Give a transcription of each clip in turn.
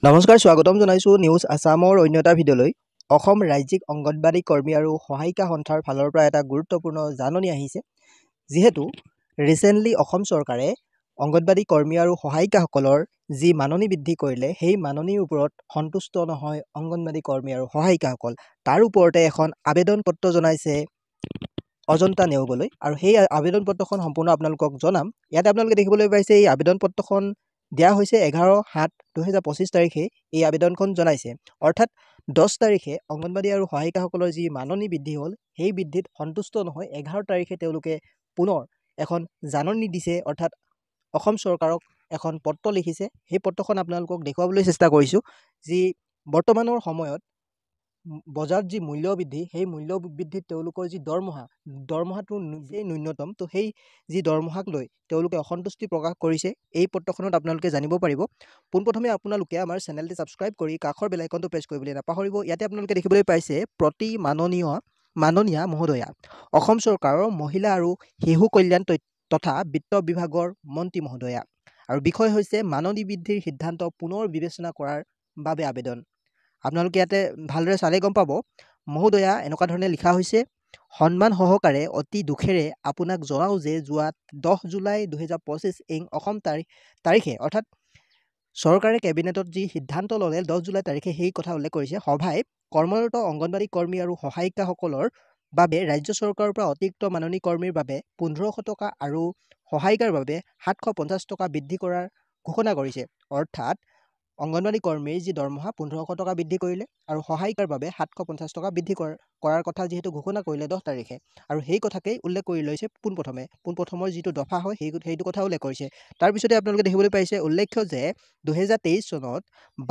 নমস্কাৰ, স্বাগতম জনাইছোঁ নিউজ আছামৰ অন্য এটা ভিডিঅ'লৈ। অসম ৰাজ্যিক অংগনবাড়ী কৰ্মী আৰু সহায়িকা সন্থাৰ ফালৰ পৰা এটা গুৰুত্বপূৰ্ণ জাননী আহিছে। যিহেতু ৰিচেণ্টলি অসম চৰকাৰে অংগনবাড়ী কৰ্মী আৰু সহায়িকাসকলৰ যি মাননি বৃদ্ধি কৰিলে, সেই মাননিৰ ওপৰত সন্তুষ্ট নহয় অংগনবাড়ী কৰ্মী আৰু সহায়িকাসকল। তাৰ ওপৰতে এখন আবেদন পত্ৰ জনাইছে অজন্তা নেওগলৈ, আৰু সেই আবেদন পত্ৰখন সম্পূৰ্ণ আপোনালোকক জনাম। ইয়াতে আপোনালোকে দেখিবলৈ পাইছে এই আবেদন পত্ৰখন দিয়া হৈছে 11/7/2025 তাৰিখে এই আবেদনখন জনাইছে। অৰ্থাৎ 10 তাৰিখে অংগনবাড়ী আৰু সহায়িকাসকলৰ যি মাননি বৃদ্ধি হ'ল, সেই বৃদ্ধিত সন্তুষ্ট নহয় 11 তাৰিখে তেওঁলোকে পুনৰ এখন জাননী দিছে, অৰ্থাৎ অসম চৰকাৰক এখন পত্ৰ লিখিছে। সেই পত্ৰখন আপোনালোকক দেখুৱাবলৈ চেষ্টা কৰিছোঁ। যি বৰ্তমানৰ সময়ত বজাৰত যি মূল্য বৃদ্ধি, সেই মূল্য বৃদ্ধিত তেওঁলোকৰ যি দৰমহাটো নিজেই ন্যূনতম, তো সেই যি দৰমহাক লৈ তেওঁলোকে অসন্তুষ্টি প্ৰকাশ কৰিছে। এই পত্ৰখনত আপোনালোকে জানিব পাৰিব। পোনপ্ৰথমে আপোনালোকে আমাৰ চেনেলটি ছাবস্ক্ৰাইব কৰি কাষৰ বেল আইকনটো প্ৰেছ কৰিবলৈ নাপাহৰিব। ইয়াতে আপোনালোকে দেখিবলৈ পাইছে প্ৰতি মাননীয়া মহোদয়া, অসম চৰকাৰৰ মহিলা আৰু শিশু কল্যাণ তথা বিত্ত বিভাগৰ মন্ত্ৰী মহোদয়া, আৰু বিষয় হৈছে মাননি বৃদ্ধিৰ সিদ্ধান্ত পুনৰ বিবেচনা কৰাৰ বাবে আবেদন। আপোনালোকে ইয়াতে ভালদৰে চালে গম পাব। মহোদয়া এনেকুৱা ধৰণে লিখা হৈছে, সন্মান সহকাৰে অতি দুখেৰে আপোনাক জনাওঁ যে যোৱা 10 জুলাই 2025 অসম তাৰিখে, অৰ্থাৎ চৰকাৰে কেবিনেটত যি সিদ্ধান্ত ল'লে 10 জুলাই তাৰিখে, সেই কথা উল্লেখ কৰিছে। সভাই কৰ্মৰত অংগনবাড়ী কৰ্মী আৰু সহায়িকাসকলৰ বাবে ৰাজ্য চৰকাৰৰ পৰা অতিৰিক্ত মাননি কৰ্মীৰ বাবে 1500 টকা আৰু সহায়িকাৰ বাবে 750 টকা বৃদ্ধি কৰাৰ ঘোষণা কৰিছে। অৰ্থাৎ অংগনবাড়ী কৰ্মীৰ যি দৰমহা 1500 টকা বৃদ্ধি কৰিলে, আৰু সহায়িকাৰ বাবে 750 টকা বৃদ্ধি কৰাৰ কথা যিহেতু ঘোষণা কৰিলে 10 তাৰিখে, আৰু সেই কথাকেই উল্লেখ কৰি লৈছে পোনপ্ৰথমৰ যিটো দফা হয় সেইটো কথা উল্লেখ কৰিছে। তাৰপিছতে আপোনালোকে দেখিবলৈ পাইছে, উল্লেখ্য যে 2023 চনত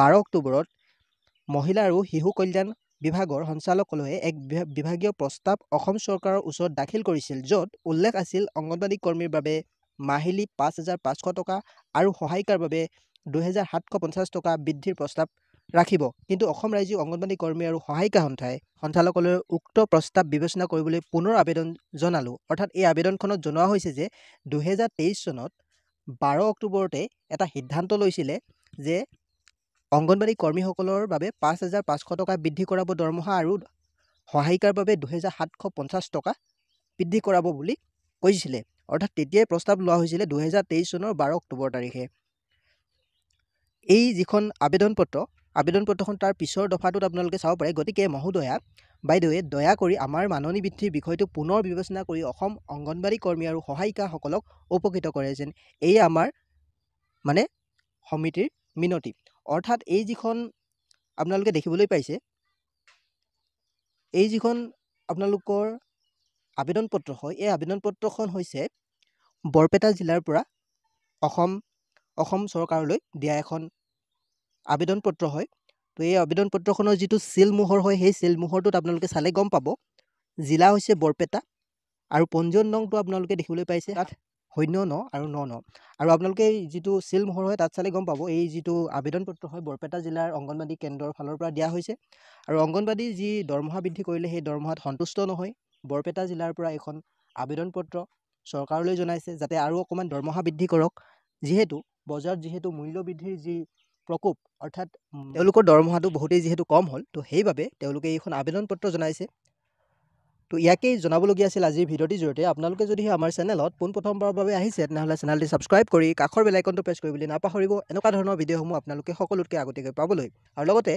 12 অক্টোবৰত মহিলা আৰু শিশু কল্যাণ বিভাগৰ সঞ্চালকালয়ে এক বিভাগীয় প্ৰস্তাৱ অসম চৰকাৰৰ ওচৰত দাখিল কৰিছিল, য'ত উল্লেখ আছিল অংগনবাড়ী কৰ্মীৰ বাবে মাহিলী 5500 টকা আৰু সহায়িকাৰ বাবে 2750 টকা বৃদ্ধিৰ প্ৰস্তাৱ ৰাখিব। কিন্তু অসম ৰাজ্যিক অংগনবাড়ী কৰ্মী আৰু সহায়িকা সন্থাই সঞ্চালকালয়ৰ উক্ত প্ৰস্তাৱ বিবেচনা কৰিবলৈ পুনৰ আবেদন জনালোঁ। অৰ্থাৎ এই আবেদনখনত জনোৱা হৈছে যে 2023 চনত 12 অক্টোবৰতে এটা সিদ্ধান্ত লৈছিলে যে অংগনবাড়ী কৰ্মীসকলৰ বাবে 5500 টকা বৃদ্ধি কৰাব দৰমহা, আৰু সহায়িকাৰ বাবে 2750 টকা বৃদ্ধি কৰাব বুলি কৈছিলে। অৰ্থাৎ তেতিয়াই প্ৰস্তাৱ লোৱা হৈছিলে 2023 চনৰ 12 অক্টোবৰ তাৰিখে। এই যিখন আবেদনপত্ৰখন তাৰ পিছৰ দফাটোত আপোনালোকে চাব পাৰে। গতিকে মহোদয়া, বাইদেৱে দয়া কৰি আমাৰ মাননি বৃদ্ধিৰ বিষয়টো পুনৰ বিবেচনা কৰি অসম অংগনবাড়ী কৰ্মী আৰু সহায়িকাসকলক উপকৃত কৰে যেন, এই আমাৰ সমিতিৰ মিনতি। অৰ্থাৎ এই যিখন আপোনালোকে দেখিবলৈ পাইছে, এই যিখন আপোনালোকৰ আবেদন পত্ৰ হয়, এই আবেদন পত্ৰখন হৈছে বৰপেটা জিলাৰ পৰা অসম চৰকাৰলৈ দিয়া এখন আবেদন পত্ৰ হয়। তো এই আবেদন পত্ৰখনৰ যিটো চিল মোহৰ হয়, সেই চিল মোহৰটোত আপোনালোকে চালে গম পাব জিলা হৈছে বৰপেটা, আৰু পঞ্জীয়ন নংটো আপোনালোকে দেখিবলৈ পাইছে তাত 09 আৰু 99, আৰু আপোনালোকে যিটো চিল মোহৰ হয় তাত চালে গম পাব এই যিটো আবেদন পত্ৰ হয় বৰপেটা জিলাৰ অংগনবাড়ী কেন্দ্ৰৰ ফালৰ পৰা দিয়া হৈছে। আৰু অংগনবাড়ী যি দৰমহা বৃদ্ধি কৰিলে, সেই দৰমহাত সন্তুষ্ট নহয় বৰপেটা জিলাৰ পৰা এখন আবেদন পত্ৰ চৰকাৰলৈ জনাইছে যাতে আৰু অকণমান দৰমহা বৃদ্ধি কৰক। যিহেতু মূল্য বৃদ্ধিৰ যি প্ৰকোপ, অৰ্থাৎ তেওঁলোকৰ দৰমহাটো বহুতেই যিহেতু কম হ'ল, তো সেইবাবে তেওঁলোকে এইখন আবেদন পত্ৰ জনাইছে। তো ইয়াকেই জনাবলগীয়া আছিল আজিৰ ভিডিঅ'টিৰ জৰিয়তে। আপোনালোকে যদি আমাৰ চেনেলত পোনপ্ৰথমবাৰৰ বাবে আহিছে, তেনেহ'লে চেনেলটি ছাবস্ক্ৰাইব কৰি কাষৰ বেল আইকনটো প্ৰেছ কৰিবলৈ নাপাহৰিব। এনেকুৱা ধৰণৰ ভিডিঅ'সমূহ আপোনালোকে সকলোতকৈ আগতীয়াকৈ পাবলৈ, আৰু লগতে